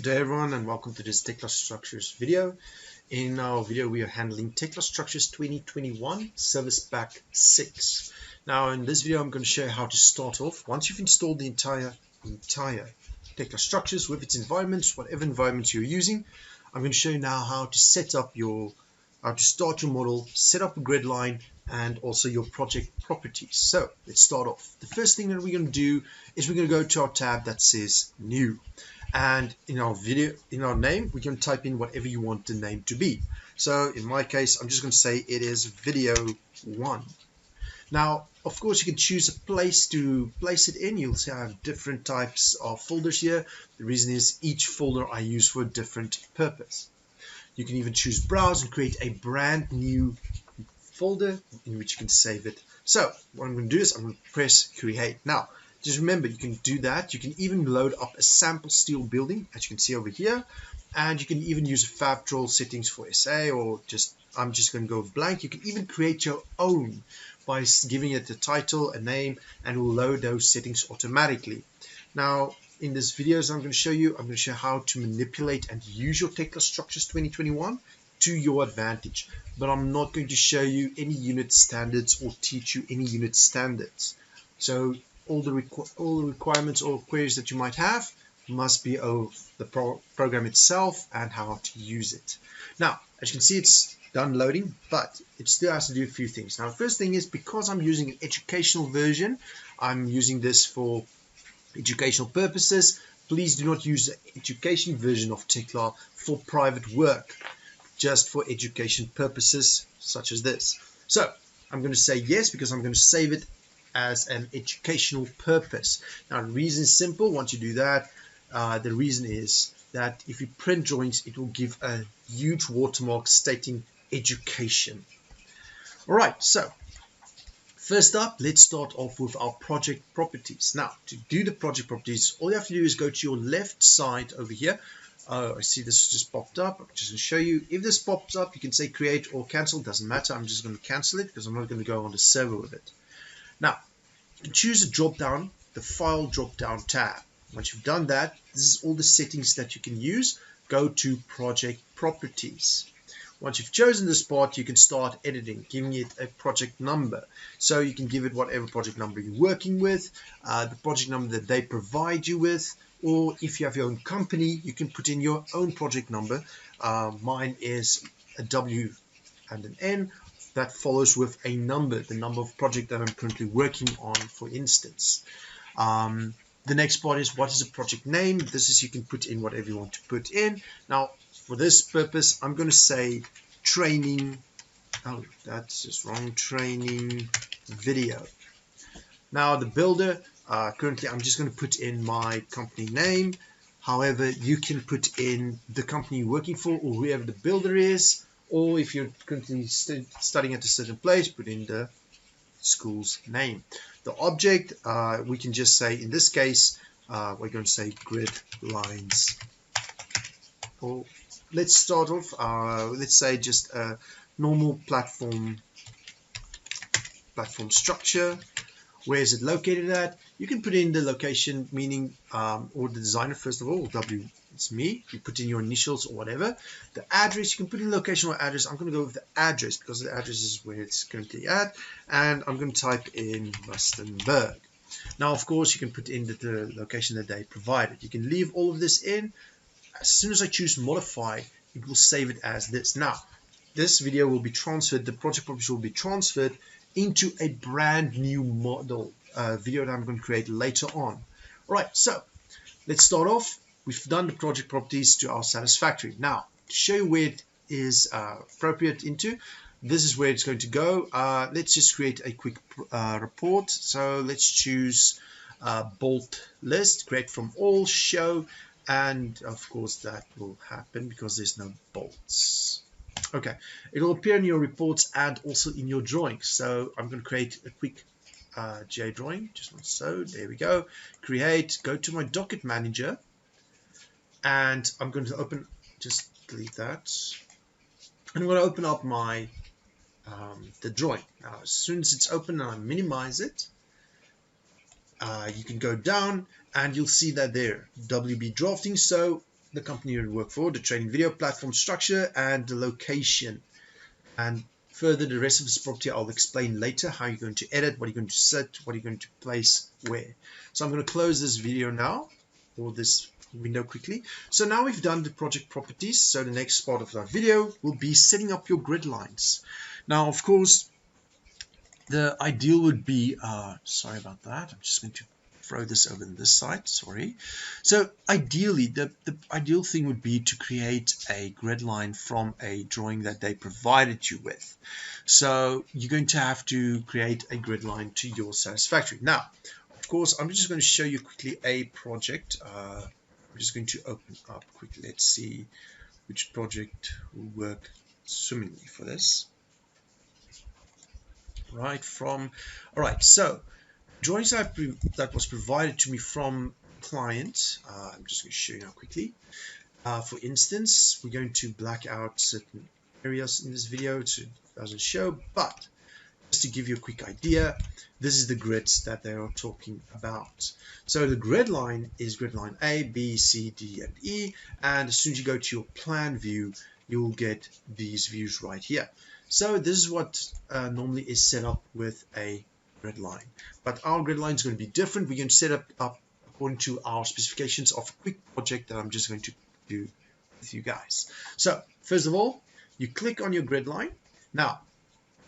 Good day everyone and welcome to this Tekla Structures video. In our video we are handling Tekla Structures 2021 Service Pack 6. Now in this video I'm going to show you how to start off. Once you've installed the entire Tekla Structures with its environments, whatever environments you're using, I'm going to show you now how to start your model, set up a grid line and also your project properties. So let's start off. The first thing that we're going to do is we're going to go to our tab that says new. And in our name, we can type in whatever you want the name to be. So in my case, I'm just going to say it is video 1. Now, of course, you can choose a place to place it in. You'll see I have different types of folders here. The reason is each folder I use for a different purpose. You can even choose browse and create a brand new folder in which you can save it. So what I'm going to do is I'm going to press create. Now, just remember, you can do that. You can even load up a sample steel building, as you can see over here, and you can even use FabTrol settings for SA, or I'm just going to go blank. You can even create your own by giving it a title, a name, and it will load those settings automatically. Now, in this video, I'm going to show how to manipulate and use your Tekla Structures 2021 to your advantage. But I'm not going to show you any unit standards or teach you any unit standards. So all the requirements or queries that you might have must be of the program itself and how to use it. Now, as you can see, it's done loading, but it still has to do a few things. Now, the first thing is, because I'm using an educational version, I'm using this for educational purposes. Please do not use the education version of Tekla for private work, just for education purposes such as this. So I'm going to say yes, because I'm going to save it as an educational purpose. Now, the reason is simple. Once you do that, the reason is that if you print drawings, it will give a huge watermark stating education. All right, so first up, let's start off with our project properties. Now, to do the project properties, all you have to do is go to your left side over here. Oh, I see this just popped up. I'm just going to show you. If this pops up, you can say create or cancel. Doesn't matter. I'm just going to cancel it because I'm not going to go on the server with it. Now, you can choose a drop down, the file drop down tab. Once you've done that, this is all the settings that you can use. Go to project properties. Once you've chosen this part, you can start editing, giving it a project number. So you can give it whatever project number you're working with, the project number that they provide you with, or if you have your own company, you can put in your own project number. Mine is a W and an N. That follows with a number, the number of project that I'm currently working on, for instance. The next part is, what is a project name? This is, you can put in whatever you want to put in. Now, for this purpose, I'm going to say training. Oh, that's just wrong. Training video. Now, the builder, currently I'm just going to put in my company name. However, you can put in the company you're working for or whoever the builder is. Or if you're currently studying at a certain place, put in the school's name. The object, we can just say, in this case, we're going to say grid lines. Or let's start off, let's say just a normal platform structure. Where is it located at? You can put in the location, meaning, or the designer, first of all, W. It's me. You put in your initials or whatever. The address, you can put in location or address. I'm going to go with the address because the address is where it's currently at. And I'm going to type in Rustenburg. Now, of course, you can put in the location that they provided. You can leave all of this in. As soon as I choose modify, it will save it as this. Now, this video will be transferred. The project properties will be transferred into a brand new model video that I'm going to create later on. All right, so let's start off. We've done the project properties to our satisfactory. Now, to show you where it is appropriate into, this is where it's going to go. Let's just create a quick report. So let's choose bolt list, create from all, show, and of course that will happen because there's no bolts. Okay, it will appear in your reports and also in your drawings. So I'm going to create a quick GA drawing, just like so. There we go. Create, go to my docket manager, and I'm going to open, just delete that. And I'm going to open up my the drawing. Now, as soon as it's open and I minimize it, you can go down and you'll see that there, WB drafting. So the company you work for, the training video platform structure, and the location. And further, the rest of this property I'll explain later, how you're going to edit, what you're going to set, what you're going to place where. So I'm going to close this video now, or this window quickly. So now we've done the project properties. So the next part of our video will be setting up your grid lines. Now, of course, the ideal would be, sorry about that, I'm just going to throw this over on this side, sorry. So ideally, the ideal thing would be to create a grid line from a drawing that they provided you with. So you're going to have to create a grid line to your satisfaction. Now, of course, I'm just going to show you quickly a project. I'm just going to open up quickly. Let's see which project will work swimmingly for this. All right, so drawings that was provided to me from client. I'm just going to show you now quickly. For instance, we're going to black out certain areas in this video so it doesn't show, but just to give you a quick idea, this is the grids that they are talking about. So the grid line is grid line A, B, C, D, and E, and as soon as you go to your plan view, you will get these views right here. So this is what normally is set up with a grid line, but our grid line is going to be different. We're going to set it up according to our specifications of a quick project that I'm just going to do with you guys. So first of all, you click on your grid line. Now,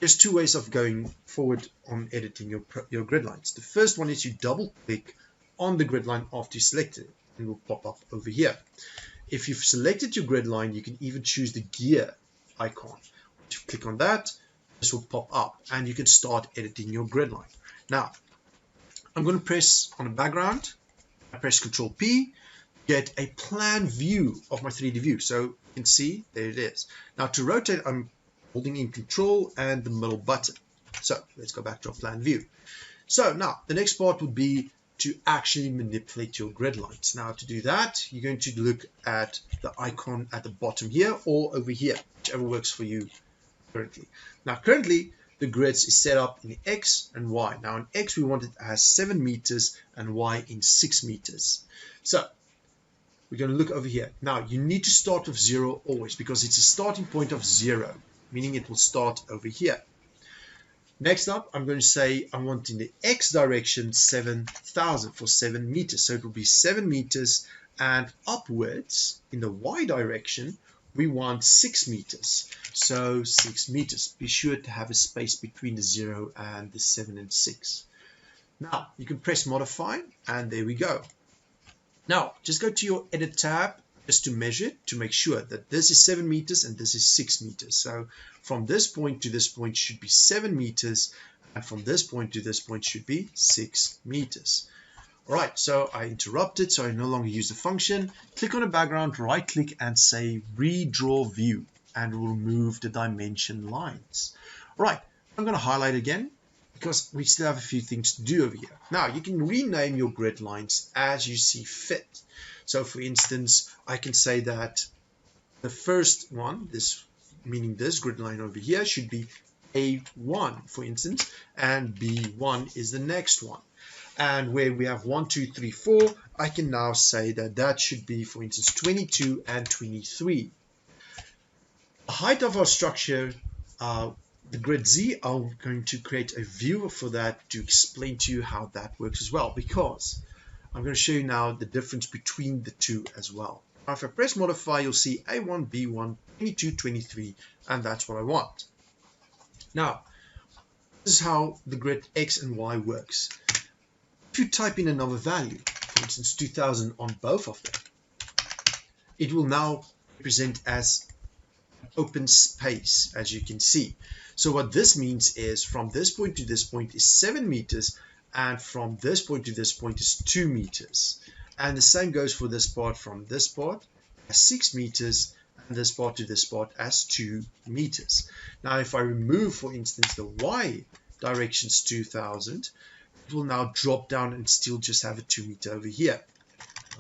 there's two ways of going forward on editing your grid lines. The first one is you double click on the grid line after you select it, and it will pop up over here. If you've selected your grid line, you can even choose the gear icon. If you click on that, this will pop up and you can start editing your grid line. Now, I'm going to press on the background. I press Ctrl P, get a plan view of my 3D view. So you can see, there it is. Now to rotate, I'm holding in Control and the middle button. So let's go back to our plan view. So now the next part would be to actually manipulate your grid lines. Now to do that, you're going to look at the icon at the bottom here or over here, whichever works for you currently. Now currently the grids is set up in X and Y. Now in X we want it as 7 meters and Y in 6 meters. So we're going to look over here. Now you need to start with 0 always because it's a starting point of 0, meaning it will start over here. Next up, I'm going to say I want in the X direction 7,000 for 7 meters. So it will be 7 meters, and upwards in the Y direction, we want 6 meters. So 6 meters. Be sure to have a space between the 0 and the 7 and 6. Now you can press modify, and there we go. Now just go to your edit tab just to measure it, to make sure that this is 7 meters and this is 6 meters. So from this point to this point should be 7 meters, and from this point to this point should be 6 meters. Alright, so I interrupted, so I no longer use the function. Click on the background, right click and say redraw view, and we'll remove the dimension lines. Alright, I'm going to highlight again because we still have a few things to do over here. Now you can rename your grid lines as you see fit. So for instance, I can say that the first one, this meaning this grid line over here, should be A1 for instance, and B1 is the next one. And where we have 1, 2, 3, 4, I can now say that that should be, for instance, 22 and 23. The height of our structure, the grid Z, I'm going to create a view for that to explain to you how that works as well, because I'm going to show you now the difference between the two as well. Now, if I press modify, you'll see A1, B1, 22, 23, and that's what I want. Now, this is how the grid X and Y works. If you type in another value, for instance 2000 on both of them, it will now represent as open space, as you can see. So what this means is from this point to this point is 7 meters, and from this point to this point is 2 meters. And the same goes for this part, from this part as 6 meters, and this part to this part as 2 meters. Now if I remove, for instance, the Y directions 2000, it will now drop down and still just have a 2 meter over here.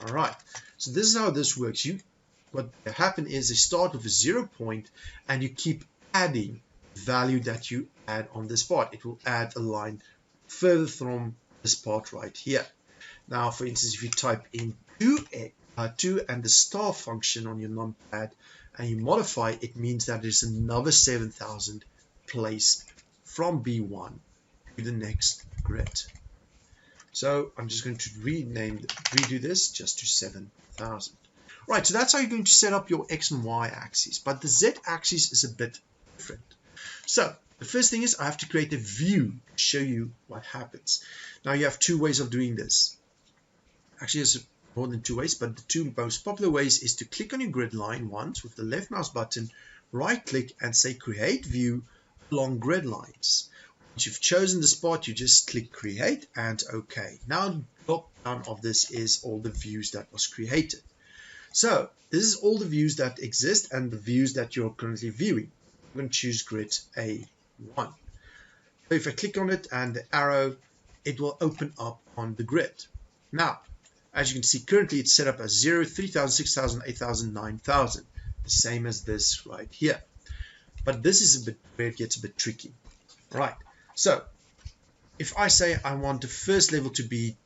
Alright, so this is how this works. What happen is they start with a 0 point and you keep adding value that you add on this part. It will add a line further from this part right here. Now for instance, if you type in 2x 2 and the star function on your numpad, and you modify, it means that there's another 7,000 placed from B1 to the next grid. So I'm just going to redo this just to 7,000. Right, so that's how you're going to set up your X and Y axis, but the Z axis is a bit different. So the first thing is I have to create a view to show you what happens. Now you have two ways of doing this. Actually, there's more than two ways, but the two most popular ways is to click on your grid line once with the left mouse button, right click and say create view along grid lines. Once you've chosen the spot, you just click create and OK. Now the drop down of this is all the views that was created. So this is all the views that exist and the views that you're currently viewing. I'm going to choose grid A1. So if I click on it and the arrow, it will open up on the grid. Now, as you can see, currently it's set up as 0, 3,000, 6,000, 8,000, 9,000. The same as this right here. But this is a bit where it gets a bit tricky. Right. So if I say I want the first level to be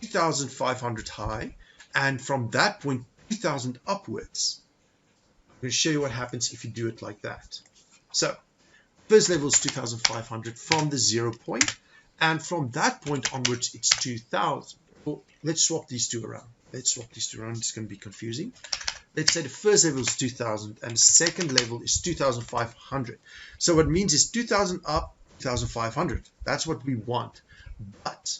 2,500 high, and from that point 2,000 upwards, I'm going to show you what happens if you do it like that. So first level is 2,500 from the 0 point, and from that point onwards it's 2,000. Well, let's swap these two around. It's going to be confusing. Let's say the first level is 2,000 and the second level is 2,500. So what it means is 2,000 up, 2,500. That's what we want. But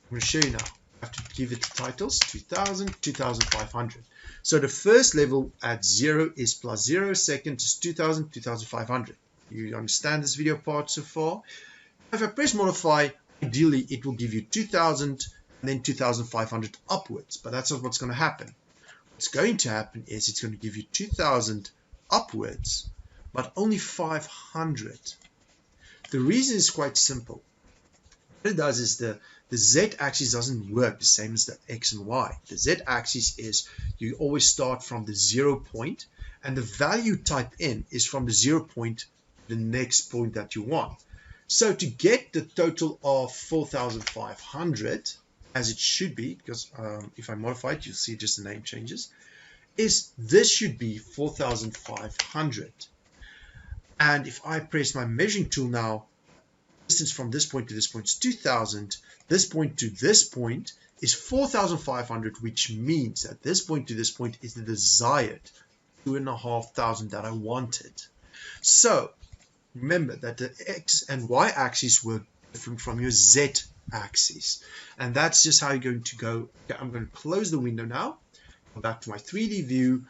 I'm going to show you now. I have to give it the titles 2,000, 2,500. So the first level at 0 is plus 0, second is 2,000, 2,500. You understand this video part so far? If I press modify, ideally it will give you 2,000 and then 2,500 upwards, but that's not what's going to happen. What's going to happen is it's going to give you 2,000 upwards, but only 500. The reason is quite simple. What it does is the Z-axis doesn't work the same as the X and Y. The Z-axis is you always start from the 0 point, and the value type in is from the 0 point to the next point that you want. So to get the total of 4,500, as it should be, because if I modify it, you'll see just the name changes, is this should be 4,500. And if I press my measuring tool now, distance from this point to this point is 2,000. This point to this point is 4,500, which means that this point to this point is the desired 2,500 that I wanted. So remember that the X and Y axis were different from your Z axis, and that's just how you're going to go. Okay, I'm going to close the window now, go back to my 3D view,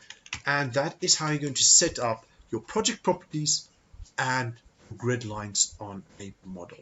and that is how you're going to set up your project properties and grid lines on a model.